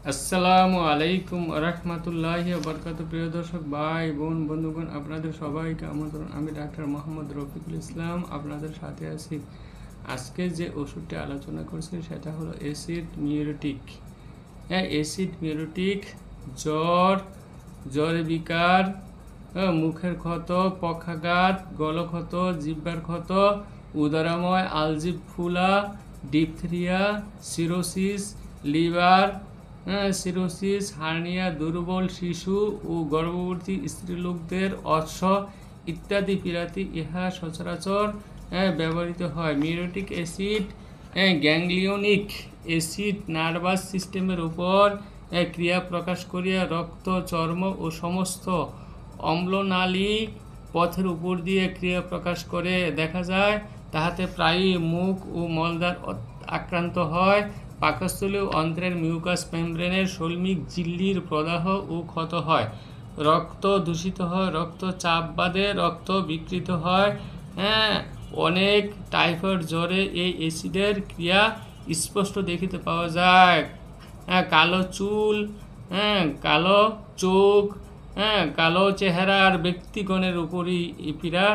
আসসালামু আলাইকুম রহমতুল্লাহি বারাকাতুহু। প্রিয় দর্শক ভাই বোন বন্ধুগণ, আপনাদের সবাইকে আমন্ত্রণ। আমি ডাক্তার মোহাম্মদ রফিকুল ইসলাম আপনাদের সাথে আছি। আজকে যে ওষুধটি আলোচনা করছি সেটা হলো অ্যাসিড মিউরেটিক। অ্যাসিড মিউরেটিক জ্বর বিকার, মুখের ক্ষত, পক্ষাঘাত, গলক্ষত, জিহ্বার ক্ষত, উদরাময়, আলজিভ ফুলা, diphtheria, cirrhosis, liver cirrhosis, hernia, দুর্বল শিশু ও গর্ভবতী স্ত্রীলোকদের অশ্ব ইত্যাদি পীড়াতে ইহা সচরাচর ব্যবহৃত হয়। মিউরেটিক অ্যাসিড গ্যাংলিয়নিক অ্যাসিড নার্ভাস সিস্টেমের উপর ক্রিয়া প্রকাশ করিয়া রক্ত, চর্ম ও সমস্ত অম্লনালী পথের উপর দিয়ে ক্রিয়া প্রকাশ করে। দেখা যায় তাহাতে প্রায়ই মুখ ও মলদ্বার আক্রান্ত হয়। পাকস্থলী ও অন্ত্রের মিউকাস মেমব্রেনের শৈল্মিক ঝিল্লির প্রদাহ ও ক্ষত হয়। রক্ত দূষিত হয়, রক্তচাপ বাড়ে, রক্ত বিকৃত হয়। অনেক টাইফয়েড জ্বরে এই অ্যাসিডের ক্রিয়া স্পষ্ট দেখিতে পাওয়া যায়। কালো চুল, কালো চোখ, কালো চেহারার ব্যক্তিগণের উপরই এই পীড়া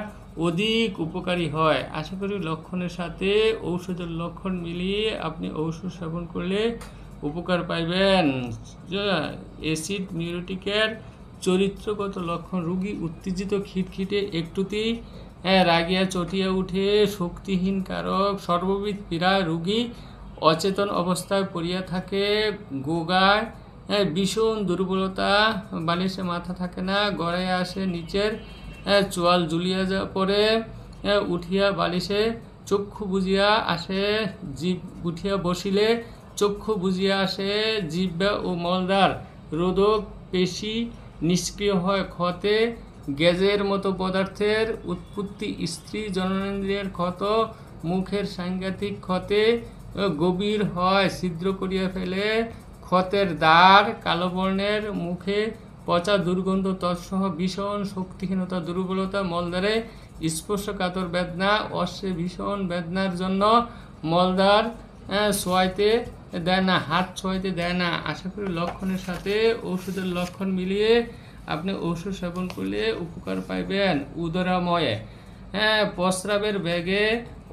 অধিক উপকারী হয়। আশা করি লক্ষণের সাথে ঔষধের লক্ষণ মিলিয়ে আপনি ঔষধ সেবন করলে উপকার পাইবেন। অ্যাসিড মিউরেটিকের চরিত্রগত লক্ষণ: রোগী উত্তেজিত, খিটখিটে, একটুতেই রাগিয়া চটিয়া উঠে, শক্তিহীন কারক, সর্ববিধ পীড়ায় রোগী অচেতন অবস্থায় পড়িয়া থাকে, গোগায়, ভীষণ দুর্বলতা, বালিশে মাথা থাকে না, গড়াইয়া আসে, নিচের চোয়াল ঝুলিয়া পড়ে, উঠিয়া বালিশে চক্ষু বুঝিয়া আসে, জিভ উঠিয়া বসিলে চক্ষু বুঝিয়া আসে, জিহ্বা ও মলদ্বার রোধক পেশি নিষ্ক্রিয় হয়, ক্ষতে গ্যাজের মতো পদার্থের উৎপত্তি, স্ত্রী জননেন্দ্রিয়ের ক্ষত, মুখের সাংঘাতিক ক্ষতে গভীর হয়, ছিদ্র করিয়া ফেলে, ক্ষতের দ্বার কালো বর্ণের, মুখে পচা দুর্গন্ধ তৎসহ ভীষণ শক্তিহীনতা, দুর্বলতা, মলদ্বারে স্পর্শকাতর বেদনা, অশ্বে ভীষণ বেদনার জন্য মলদ্বার ছোঁয়াইতে দেয় না, হাত ছোঁয়াইতে দেয় না। আশা করি লক্ষণের সাথে ওষুধের লক্ষণ মিলিয়ে আপনি ওষুধ সেবন করলে উপকার পাইবেন। উদরাময়ে প্রস্রাবের বেগে,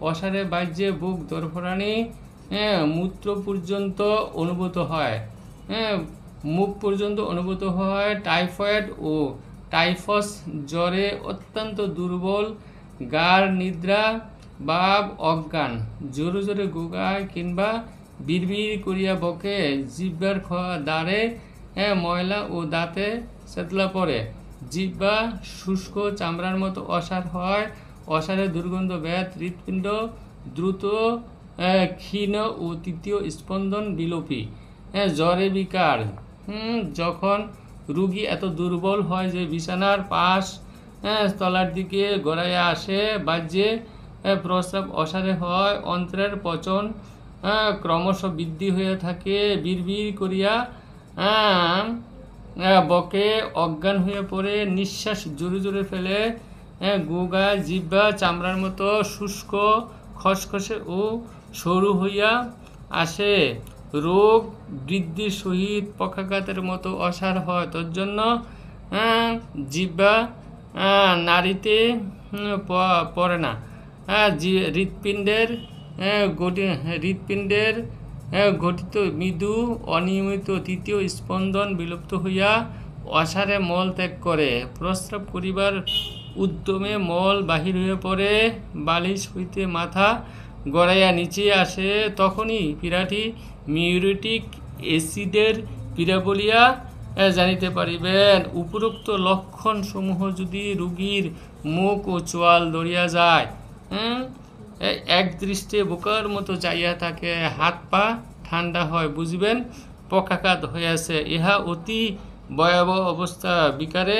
অসারে বাহ্যে বুক দরফরানি, মূত্র পর্যন্ত অনুভূত হয়, মুখ পর্যন্ত অনুভূত হয়। টাইফয়েড ও টাইফস জ্বরে অত্যন্ত দুর্বল, গাঢ় নিদ্রা, ভাব অজ্ঞান, জোরে জোরে গোগায় কিংবা বিড়বিড় করিয়া বকে, জিহ্বার দ্বারে ময়লা ও দাঁতে চেতলা পড়ে, জিহ্বা শুষ্ক, চামড়ার মতো অসার হয়, অসারে দুর্গন্ধ, ব্যাধ, হৃৎপিণ্ড দ্রুত ক্ষীণ ও তৃতীয় স্পন্দন বিলোপী। জ্বরে বিকার: যখন রোগী এত দুর্বল হয় যে বিছানার পাশ তলার দিকে গড়াইয়া আসে, বাহ্যে প্রস্রাব অসারে হয়, অন্ত্রের পচন ক্রমশ বৃদ্ধি হয়ে থাকে, বিড়বিড় করিয়া বকে, অজ্ঞান হয়ে পড়ে, নিঃশ্বাস জোরে জোরে ফেলে, গোগা, জিহ্বা চামড়ার মতো শুষ্ক, খসখসে ও সরু হইয়া আসে, রোগ বৃদ্ধির সহিত পক্ষাঘাতের মতো অসার হয়, তজ্জন্য জিহ্বা নাড়িতে পড়ে না, হৃৎপিণ্ডের গঠিত মৃদু অনিয়মিত তৃতীয় স্পন্দন বিলুপ্ত হইয়া অসারে মল ত্যাগ করে, প্রস্রাব করিবার উদ্যমে মল বাহির হয়ে পড়ে, বালিশ হইতে মাথা গড়াইয়া নিচে আসে, তখনই পীড়াটি মিউরেটিক অ্যাসিডের পীড়া বলিয়া জানিতে পারিবেন। উপরোক্ত লক্ষণ সমূহ যদি রোগীর মুখ ও চোয়াল দড়িয়া যায়, এক দৃষ্টে বোকার মতো চাইয়া থাকে, হাত পা ঠান্ডা হয়, বুঝবেন পক্ষাঘাত হইয়াছে। ইহা অতি ভয়াবহ অবস্থা। বিকারে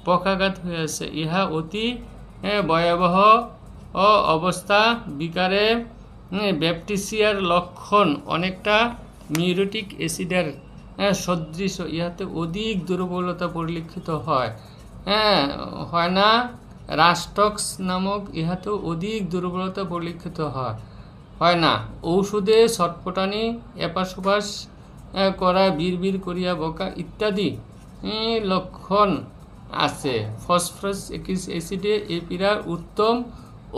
পক্ষাঘাত হইয়াছে, ইহা অতি ভয়াবহ অবস্থা। বিকারে ব্যাপটিসিয়ার লক্ষণ অনেকটা মিউরেটিক অ্যাসিডের সদৃশ, ইহাতে অধিক দুর্বলতা পরিলক্ষিত হয় না। রাস্টক্স নামক ইহাতেও অধিক দুর্বলতা পরিলক্ষিত হয় না। ঔষধে ছটফটানি, এপাশ ওপাশ করা, বিড়বিড় করিয়া বকা ইত্যাদি লক্ষণ আছে। ফসফরাস অ্যাসিডে এই পীড়ার উত্তম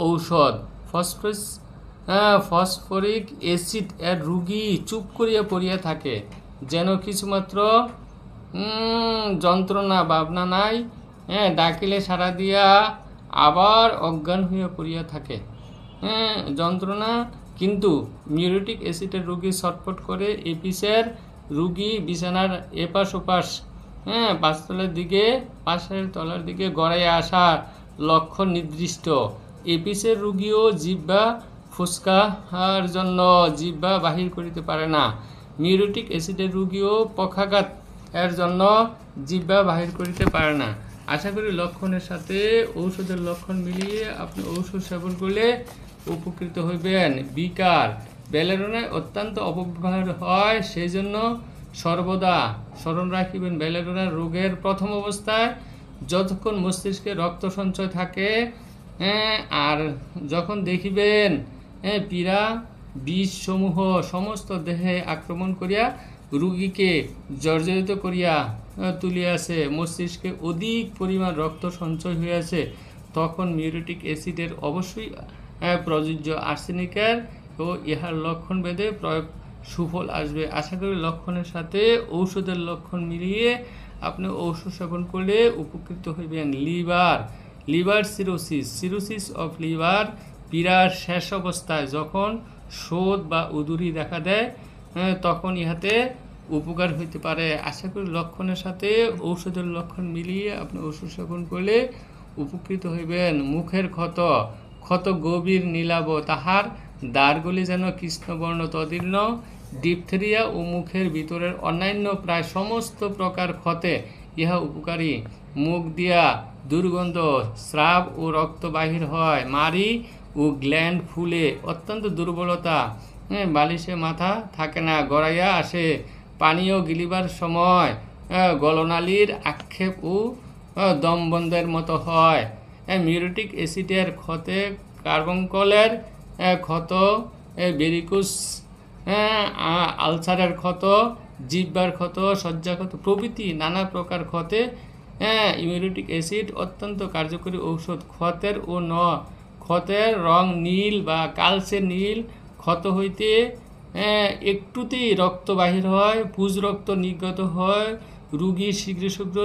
ঔষধ। ফসফরিক অ্যাসিড এর রুগী চুপ করিয়া পড়িয়া থাকে, যেন কিছুমাত্র যন্ত্রণা ভাবনা নাই, ডাকিলে সাড়া দিয়া আবার অজ্ঞান হইয়া পড়িয়া থাকে। যন্ত্রণা কিন্তু মিউরেটিক অ্যাসিডের রুগী ছটফট করে। এপিসের রুগী বিছানার এপাশ ওপাশ পাশের তলার দিকে গড়াইয়া আসার লক্ষণ নির্দিষ্ট। এপিসের রুগীও জিহ্বা ফুসকার জন্য জিহ্বা বাহির করিতে পারে না। মিউরেটিক অ্যাসিডের রুগীও পক্ষাঘাত এর জন্য জিহ্বা বাহির করিতে পারে না। আশা করি লক্ষণের সাথে ঔষধের লক্ষণ মিলিয়ে আপনি ঔষধ সেবন করলে উপকৃত হইবেন। বিকার বেলেডোনায় অত্যন্ত অপব্যবহার হয়, সেই জন্য সর্বদা স্মরণ রাখিবেন বেলেডোনা রোগের প্রথম অবস্থায় যতক্ষণ মস্তিষ্কে রক্ত সঞ্চয় থাকে, আর যখন দেখিবেন পীড়া বিষসমূহ সমস্ত দেহে আক্রমণ করিয়া রোগীকে জর্জরিত করিয়া তুলিয়াছে, মস্তিষ্কে অধিক পরিমাণ রক্ত সঞ্চয় হইয়াছে, তখন মিউরেটিক অ্যাসিডের অবশ্যই প্রযোজ্য। আর্সেনিকের ও ইহার লক্ষণ ভেদে প্রয়োগ সুফল আসবে। আশা করি লক্ষণের সাথে ঔষধের লক্ষণ মিলিয়ে আপনি ঔষধ সেবন করলে উপকৃত হইবেন। লিভার সিরোসিস অফ লিভার পীড়ার শেষ অবস্থায় যখন শোধ বা উদুরি দেখা দেয়, তখন ইহাতে উপকার হইতে পারে। আশা করি লক্ষণের সাথে ঔষধের লক্ষণ মিলিয়ে আপনি ওষুধ সেবন করলে উপকৃত হইবেন। মুখের ক্ষত গভীর নীলাভ, তাহার দ্বারগুলি যেন কৃষ্ণবর্ণ তদীর্ণ। ডিপথেরিয়া ও মুখের ভিতরের অন্যান্য প্রায় সমস্ত প্রকার ক্ষতে ইহা উপকারী। মুখ দিয়া দুর্গন্ধ, স্রাব ও রক্ত বাহির হয়। মাড়ি ও গ্ল্যান্ড ফুলে, অত্যন্ত দুর্বলতা, বালিশে মাথা থাকে না, গড়াইয়া আসে। পানীয় গিলিবার সময় গলনালীর আক্ষেপ ও দমবন্ধের মতো হয়। মিউরেটিক অ্যাসিডের ক্ষতে কার্বঙ্কলের ক্ষত, ভেরিকোস আলসারের ক্ষত, জিহ্বার ক্ষত, সজ্জাক্ষত প্রভৃতি নানা প্রকার ক্ষতে মিউরেটিক অ্যাসিড অত্যন্ত কার্যকরী ঔষধ। ক্ষতের রং নীল বা কালচে নীল, ক্ষত হইতে একটুতেই রক্ত বাহির হয়, পুজ রক্ত নির্গত হয়, রোগী শীঘ্র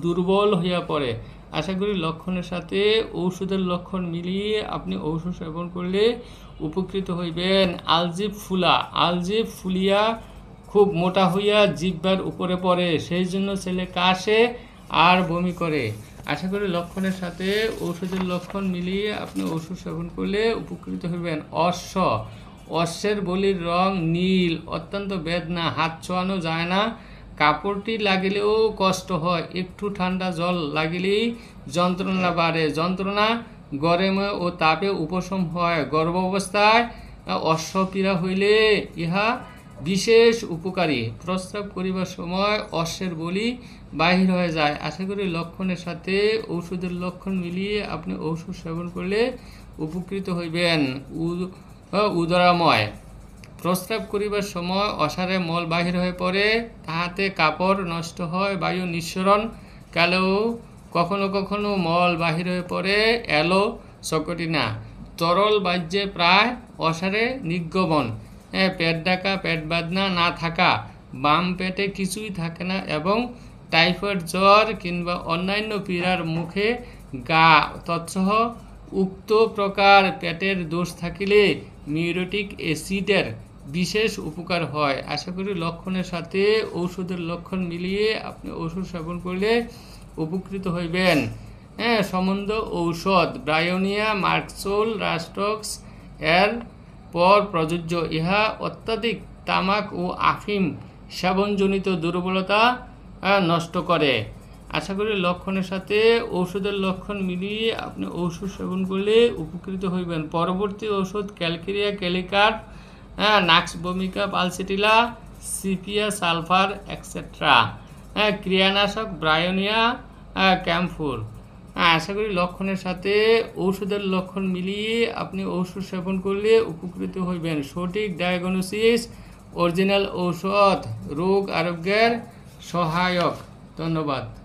দুর্বল হইয়া পড়ে। আশা করি লক্ষণের সাথে ঔষধের লক্ষণ মিলিয়ে আপনি ঔষধ সেবন করলে উপকৃত হইবেন। আলজিভ ফুলিয়া খুব মোটা হইয়া জিহ্বার উপরে পড়ে, সেই জন্য ছেলে কাশে আর বমি করে। আশা করি লক্ষণের সাথে ঔষধের লক্ষণ মিলিয়ে আপনি ওষুধ সেবন করলে উপকৃত হইবেন। অশ্বের বলির রং নীল, অত্যন্ত বেদনা, হাত ছোঁয়ানো যায় না, কাপড়টি লাগিলেও কষ্ট হয়, একটু ঠান্ডা জল লাগিলেই যন্ত্রণা বাড়ে, যন্ত্রণা গরমে ও তাপে উপশম হয়। গর্ভ অবস্থায় অশ্বপীড়া হইলে ইহা বিশেষ উপকারী। প্রস্রাব করিবার সময় অশ্বের বলি বাহির হয়ে যায়। আশা করি লক্ষণের সাথে ঔষধের লক্ষণ মিলিয়ে আপনি ঔষধ সেবন করলে উপকৃত হইবেন। উদরাময়, প্রস্রাব করিবার সময় অসারে মল বাহির হয়ে পড়ে, তাহাতে কাপড় নষ্ট হয়, বায়ু নিঃসরণ কালেও কখনো কখনো মল বাহির হয়ে পড়ে, এলো সকটিনা। তরল বাহ্যে প্রায় অসারে নির্গমন, পেট ডাকা, পেট বাদনা না থাকা, বাম পেটে কিছুই থাকে না, এবং টাইফয়েড জ্বর কিংবা অন্যান্য পীড়ার মুখে গা তৎসহ উক্ত প্রকার পেটের দোষ থাকিলে মিউরেটিক অ্যাসিডের বিশেষ উপকার হয়। আশা করি লক্ষণের সাথে ঔষধের লক্ষণ মিলিয়ে আপনি ওষুধ সেবন করলে উপকৃত হইবেন। সম্বন্ধ ঔষধ ব্রায়োনিয়া মার্কসোল রাস্টক্স এর পর প্রযোজ্য। ইহা অত্যাধিক তামাক ও আফিম সেবনজনিত দুর্বলতা নষ্ট করে। আশা করি লক্ষণের সাথে ঔষধের লক্ষণ মিলিয়ে আপনি ঔষধ সেবন করলে উপকৃত হইবেন। পরবর্তী ঔষধ ক্যালকেরিয়া ক্যালিকার, নাক্স ভূমিকা, পালসিটিলা, সিপিয়া সালফার এক্সেট্রা। ক্রিয়ানাশক ব্রায়োনিয়া ক্যাম্ফুর। আশা করি লক্ষণের সাথে ঔষধের লক্ষণ মিলিয়ে আপনি ঔষধ সেবন করলে উপকৃত হইবেন। সঠিক ডায়াগনোসিস অরিজিনাল ঔষধ রোগ আরোগ্যের সহায়ক। ধন্যবাদ।